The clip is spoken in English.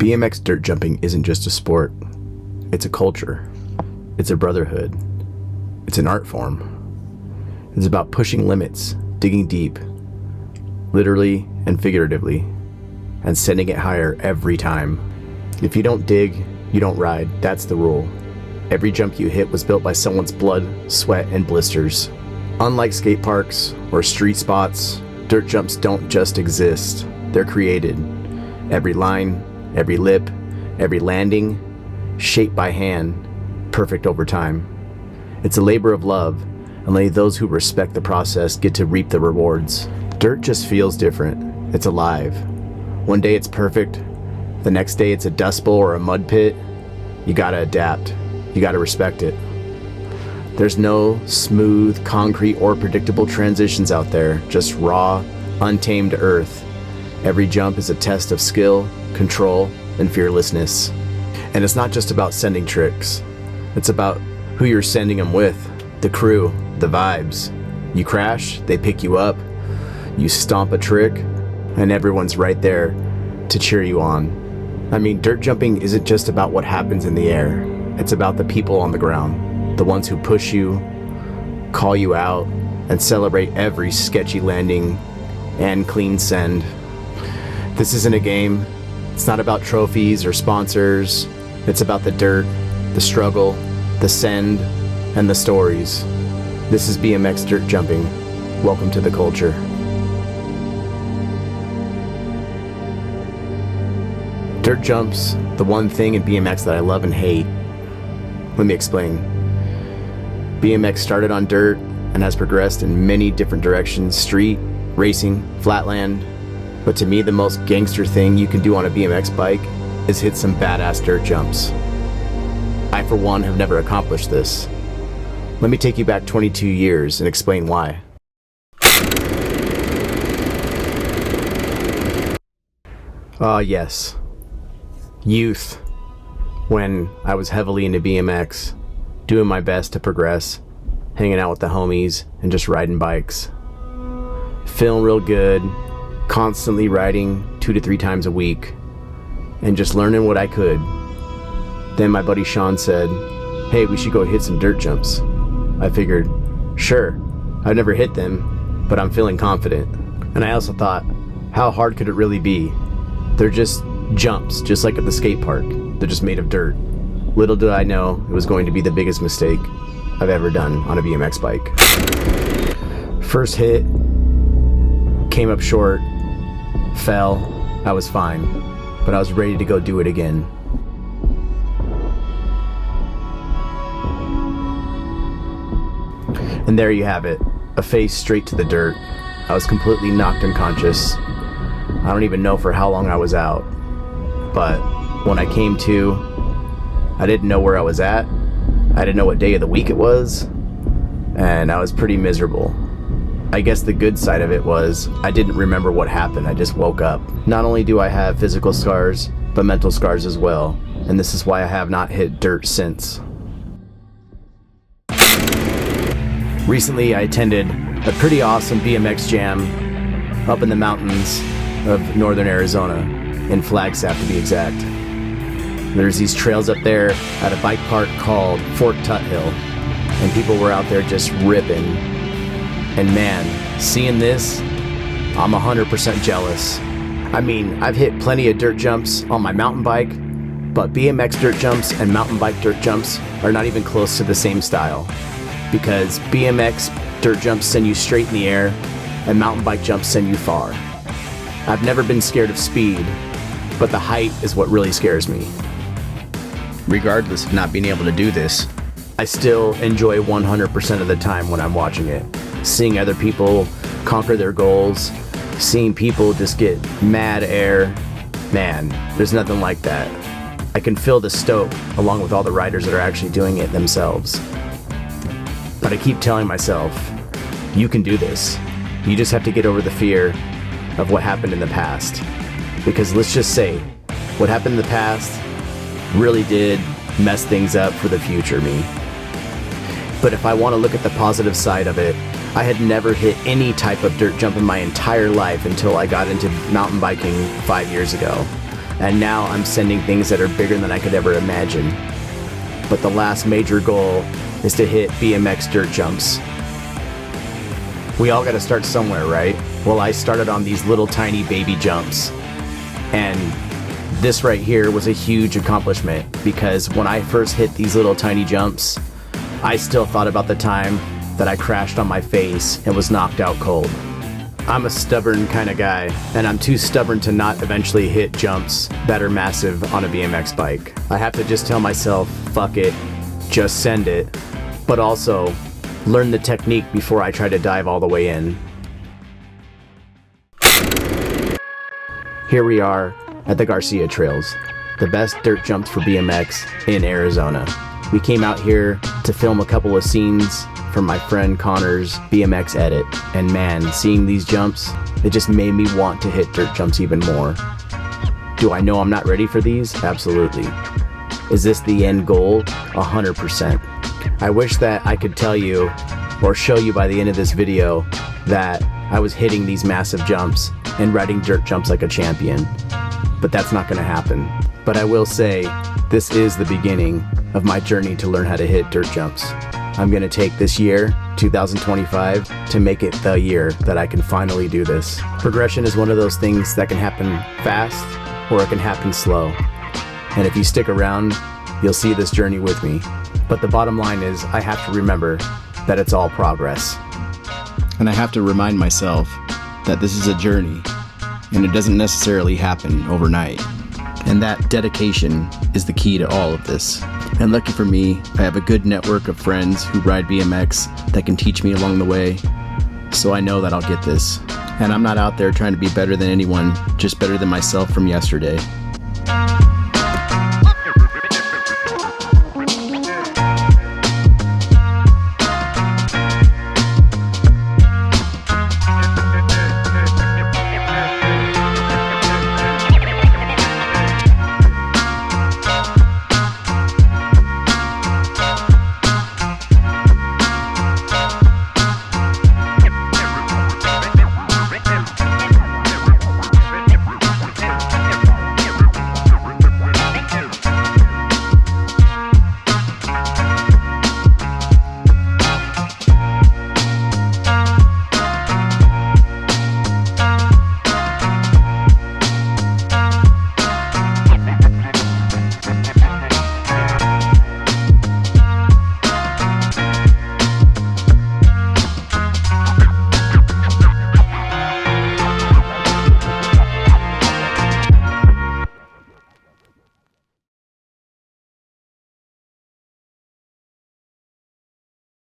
BMX dirt jumping isn't just a sport. It's a culture. It's a brotherhood. It's an art form. It's about pushing limits, digging deep, literally and figuratively, and sending it higher every time. If you don't dig, you don't ride. That's the rule. Every jump you hit was built by someone's blood, sweat, and blisters. Unlike skate parks or street spots, dirt jumps don't just exist. They're created. Every line, every lip, every landing, shaped by hand, perfect over time. It's a labor of love, and only those who respect the process get to reap the rewards. Dirt just feels different. It's alive. One day it's perfect. The next day it's a dust bowl or a mud pit. You gotta adapt. You gotta respect it. There's no smooth, concrete, or predictable transitions out there, just raw, untamed earth. Every jump is a test of skill, control, and fearlessness. And it's not just about sending tricks. It's about who you're sending them with, the crew, the vibes. You crash, they pick you up. You stomp a trick, and everyone's right there to cheer you on. I mean, dirt jumping isn't just about what happens in the air. It's about the people on the ground, the ones who push you, call you out, and celebrate every sketchy landing and clean send. This isn't a game. It's not about trophies or sponsors. It's about the dirt, the struggle, the send, and the stories. This is BMX Dirt Jumping. Welcome to the culture. Dirt jumps, the one thing in BMX that I love and hate. Let me explain. BMX started on dirt and has progressed in many different directions: street, racing, flatland. But to me, the most gangster thing you can do on a BMX bike is hit some badass dirt jumps. I, for one, have never accomplished this. Let me take you back 22 years and explain why. Yes. Youth. When I was heavily into BMX, doing my best to progress, hanging out with the homies, and just riding bikes. Feeling real good, constantly riding 2 to 3 times a week, and just learning what I could. Then my buddy Sean said, "Hey, we should go hit some dirt jumps." I figured, sure, I've never hit them, but I'm feeling confident. And I also thought, how hard could it really be? They're just jumps, just like at the skate park. They're just made of dirt. Little did I know it was going to be the biggest mistake I've ever done on a BMX bike. First hit, came up short, fell. I was fine, but I was ready to go do it again. And there you have it, a face straight to the dirt. I was completely knocked unconscious. I don't even know for how long I was out, but when I came to, I didn't know where I was at. I didn't know what day of the week it was, and I was pretty miserable. I guess the good side of it was I didn't remember what happened. I just woke up. Not only do I have physical scars, but mental scars as well, and this is why I have not hit dirt since. Recently, I attended a pretty awesome BMX jam up in the mountains of northern Arizona, in Flagstaff to be exact. There's these trails up there at a bike park called Fort Tuthill, and people were out there just ripping. And man, seeing this, I'm 100% jealous. I mean, I've hit plenty of dirt jumps on my mountain bike, but BMX dirt jumps and mountain bike dirt jumps are not even close to the same style. Because BMX dirt jumps send you straight in the air, and mountain bike jumps send you far. I've never been scared of speed, but the height is what really scares me. Regardless of not being able to do this, I still enjoy 100% of the time when I'm watching it. Seeing other people conquer their goals, seeing people just get mad air, man, there's nothing like that. I can feel the stoke along with all the riders that are actually doing it themselves. But I keep telling myself, you can do this. You just have to get over the fear of what happened in the past. Because let's just say, what happened in the past really did mess things up for the future me. But if I want to look at the positive side of it, I had never hit any type of dirt jump in my entire life until I got into mountain biking 5 years ago. and now I'm sending things that are bigger than I could ever imagine. But the last major goal is to hit BMX Dirt Jumps. We all gotta start somewhere, right? Well, I started on these little tiny baby jumps, and this right here was a huge accomplishment, because when I first hit these little tiny jumps, I still thought about the time that I crashed on my face and was knocked out cold. I'm a stubborn kind of guy, and I'm too stubborn to not eventually hit jumps that are massive on a BMX bike. I have to just tell myself, fuck it, just send it, but also learn the technique before I try to dive all the way in. Here we are at the Garcia Trails, the best dirt jumps for BMX in Arizona. We came out here to film a couple of scenes for my friend Connor's BMX edit, and man, seeing these jumps, it just made me want to hit dirt jumps even more. Do I know I'm not ready for these? Absolutely. Is this the end goal? 100%. I wish that I could tell you or show you by the end of this video that I was hitting these massive jumps and riding dirt jumps like a champion, but that's not gonna happen. But I will say, this is the beginning of my journey to learn how to hit dirt jumps. I'm gonna take this year, 2025, to make it the year that I can finally do this. Progression is one of those things that can happen fast or it can happen slow. And if you stick around, you'll see this journey with me. But the bottom line is, I have to remember that it's all progress. And I have to remind myself that this is a journey, and it doesn't necessarily happen overnight. And that dedication is the key to all of this. And lucky for me, I have a good network of friends who ride BMX that can teach me along the way, so I know that I'll get this. And I'm not out there trying to be better than anyone, just better than myself from yesterday.